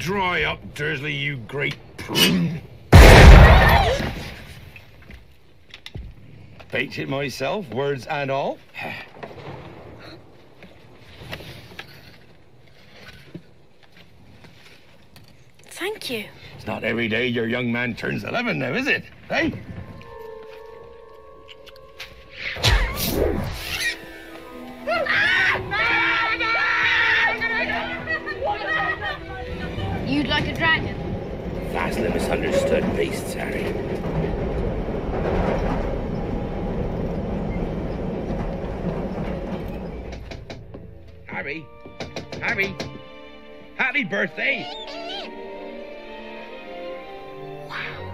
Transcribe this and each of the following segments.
Dry up, Dursley, you great prune. Baked it myself, words and all. Thank you. It's not every day your young man turns 11 now, is it? Hey? You'd like a dragon? Vastly misunderstood beasts, Harry. Harry? Harry? Happy birthday! Wow.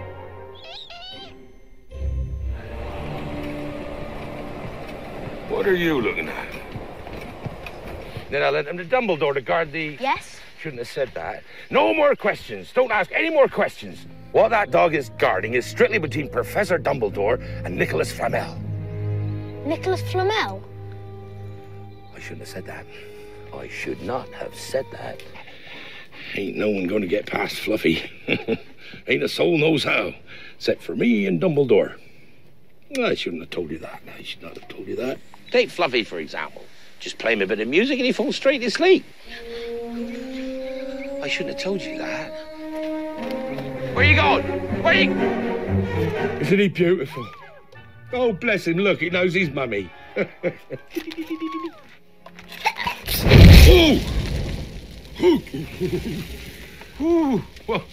What are you looking at? Then I lent him to Dumbledore to guard the... Yes? Shouldn't have said that. No more questions. Don't ask any more questions. What that dog is guarding is strictly between Professor Dumbledore and Nicholas Flamel. Nicholas Flamel? I shouldn't have said that. I should not have said that. Ain't no one going to get past Fluffy. Ain't a soul knows how, except for me and Dumbledore. I shouldn't have told you that. I should not have told you that. Take Fluffy, for example. Just play him a bit of music and he falls straight asleep. I shouldn't have told you that. Where are you going? Where are you... Isn't he beautiful? Oh, bless him. Look, he knows his mummy. Ooh! Ooh! Well,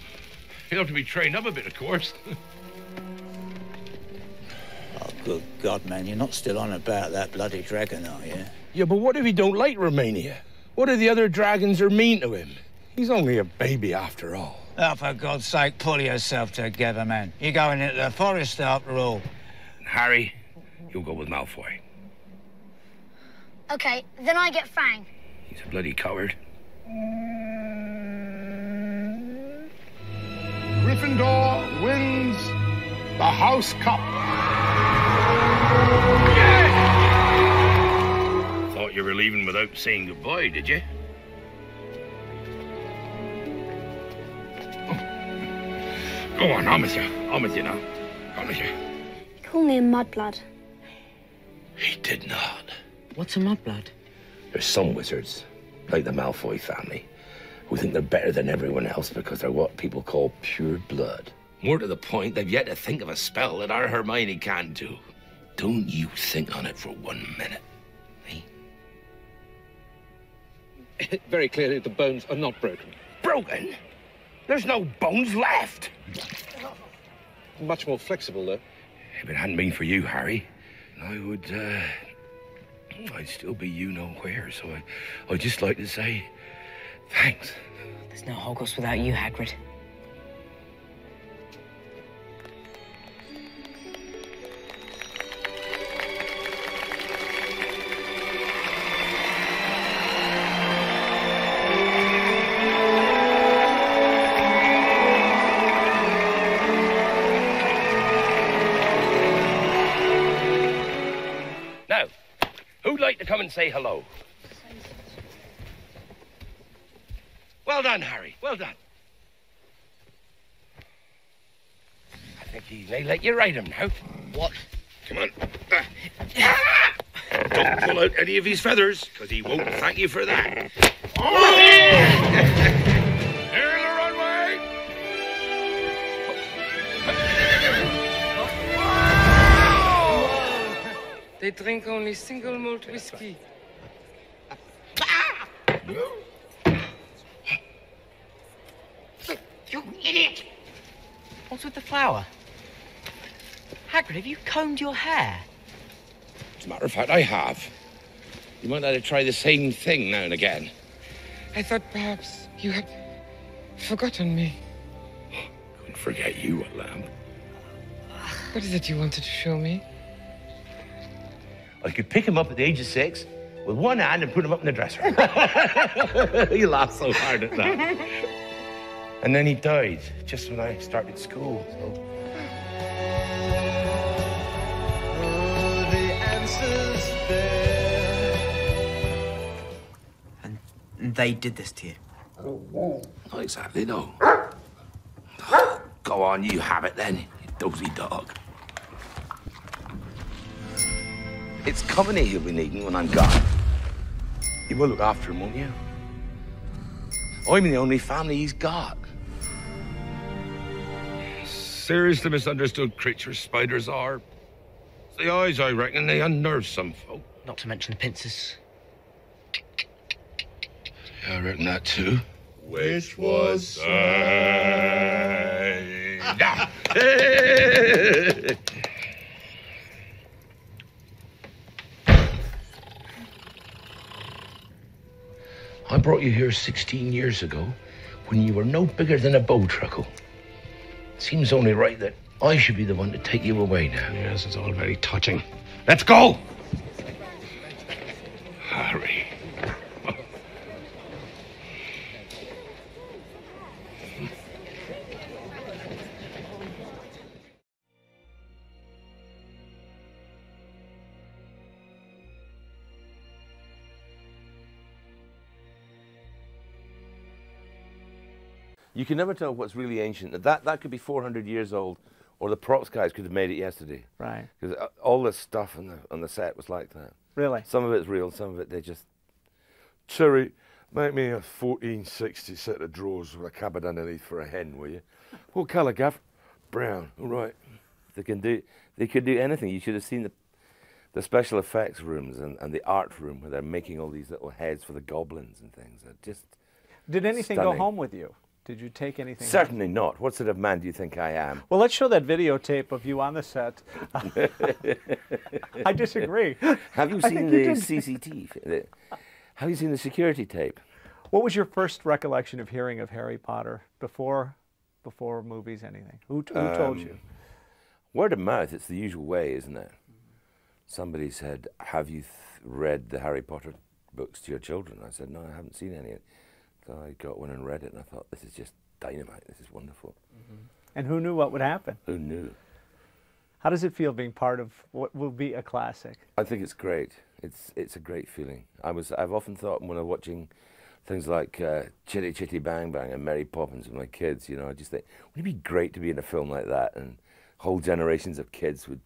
he'll have to be trained up a bit, of course. Oh, good God, man. You're not still on about that bloody dragon, are you? Yeah, but what if he don't like Romania? What if the other dragons are mean to him? He's only a baby after all. Oh, for God's sake, pull yourself together, man. You're going into the forest after all. Harry, you'll go with Malfoy. Okay, then I get Fang. He's a bloody coward. Gryffindor wins the House Cup. Yes! Thought you were leaving without saying goodbye, did you? Go on, I'm with you. I'm with you now. I'm with you. Call me a mudblood. He did not. What's a mudblood? There's some wizards, like the Malfoy family, who think they're better than everyone else because they're what people call pure blood. More to the point, they've yet to think of a spell that our Hermione can do. Don't you think on it for 1 minute, eh? Very clearly, the bones are not broken. Broken? There's no bones left. Much more flexible, though. If it hadn't been for you, Harry, I would, I'd still be you know where. So I'd just like to say thanks. There's no Hogwarts without you, Hagrid. Who'd like to come and say hello? Well done, Harry. Well done. I think he may let you ride him now. What? Come on. Don't pull out any of his feathers, because he won't thank you for that. Here the runway! They drink only single malt whiskey. You idiot! What's with the flower? Hagrid, have you combed your hair? As a matter of fact, I have. You might like to try the same thing now and again. I thought perhaps you had forgotten me. Couldn't forget you, lamb. What is it you wanted to show me? I could pick him up at the age of 6 with one hand and put him up in the dresser. You laughed so hard at that. And then he died just when I started school. So. The answer's there. And they did this to you? Not exactly, though. Go on, you have it then, you dozy dog. It's company he'll be needing when I'm gone. You will look after him, won't you? I'm the only family he's got. Seriously misunderstood creatures spiders are. It's the eyes, I reckon. They unnerve some folk. Not to mention the pincers. Yeah, I reckon that too. Which was say. I brought you here 16 years ago when you were no bigger than a bow truckle. Seems only right that I should be the one to take you away now. Yes, it's all very touching. Let's go! Harry. You can never tell what's really ancient. That could be 400 years old, or the props guys could have made it yesterday. Right. Because all this stuff on the set was like that. Really? Some of it's real, some of it they just... Cherry, make me a 1460 set of drawers with a cupboard underneath for a hen, will you? What colour, Gav? Brown. All right. They could do anything. You should have seen the special effects rooms and the art room where they're making all these little heads for the goblins and things. They're just Did anything stunning. go home with you? Did you take anything? Certainly not. What sort of man do you think I am? Well, let's show that videotape of you on the set. I disagree. Have you seen the CCTV? Have you seen the security tape? What was your first recollection of hearing of Harry Potter before movies, anything? Who told you? Word of mouth, it's the usual way, isn't it? Somebody said, have you read the Harry Potter books to your children? I said, no, I haven't seen any. So I got one and read it, and I thought, this is just dynamite. This is wonderful. Mm-hmm. And who knew what would happen? Who knew? How does it feel being part of what will be a classic? I think it's great. It's a great feeling. I've often thought when I'm watching things like Chitty Chitty Bang Bang and Mary Poppins with my kids, you know, I just think, wouldn't it be great to be in a film like that, and whole generations of kids would,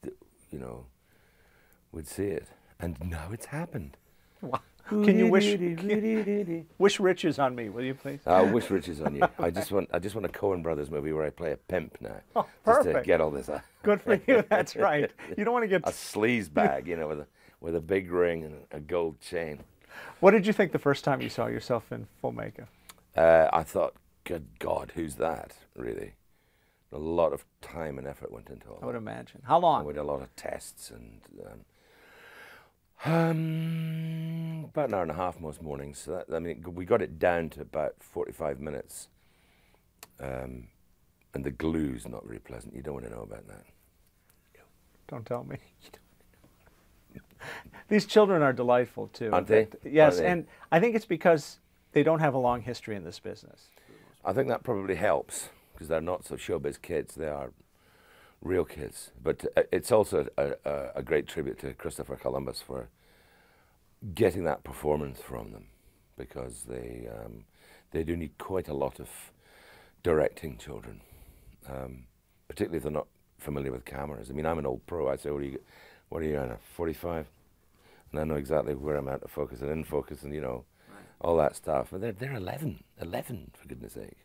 you know, would see it. And now it's happened. Wow. Can you wish riches on me, will you please? Wish riches on you. I just want a Coen Brothers movie where I play a pimp now. Oh, just perfect. to get all this. Good for you. That's right. You don't want to get a sleaze bag, you know, with a big ring and a gold chain. What did you think the first time you saw yourself in full makeup? I thought, good God, who's that? Really, a lot of time and effort went into all that. I would imagine. How long? We did a lot of tests and. About an hour and a half most mornings. So that, I mean, we got it down to about 45 minutes. And the glue's not very pleasant. You don't want to know about that. Don't tell me. These children are delightful too. Aren't they? Yes, Are they? and I think it's because they don't have a long history in this business. I think that probably helps because they're not so showbiz kids. They are real kids. But it's also a great tribute to Christopher Columbus for getting that performance from them, because they do need quite a lot of directing children, particularly if they're not familiar with cameras. I mean, I'm an old pro. I say, what are you on, a 45? And I know exactly where I'm out of focus and in focus and, you know, all that stuff. But they're 11, for goodness sake.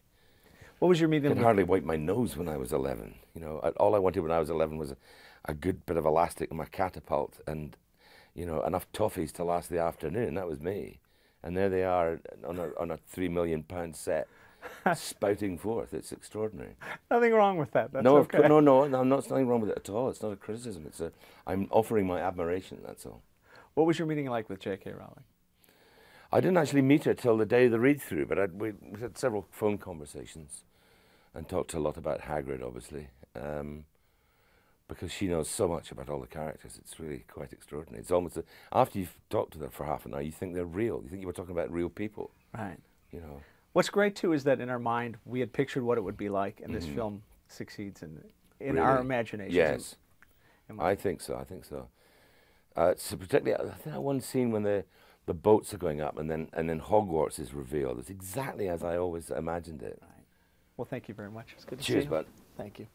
What was your medium? I could hardly wipe my nose when I was 11. You know, all I wanted when I was 11 was a good bit of elastic in my catapult and, you know, enough toffees to last the afternoon. That was me. And there they are on a £3 million set, spouting forth. It's extraordinary. Nothing wrong with that. That's no, okay. no, there's nothing wrong with it at all. It's not a criticism. I'm offering my admiration, that's all. What was your meeting like with J.K. Rowling? I didn't actually meet her till the day of the read-through, but we had several phone conversations and talked a lot about Hagrid, obviously, because she knows so much about all the characters. It's really quite extraordinary. It's almost, after you've talked to them for half an hour, you think they're real. You think you were talking about real people. Right. You know. What's great, too, is that in our mind, we had pictured what it would be like, and this film succeeds in really? Our imagination. Yes. I think so. So particularly, I think that one scene when the the boats are going up, and then Hogwarts is revealed. It's exactly as I always imagined it. Well, thank you very much. It's good to Cheers, see you. bud. Thank you.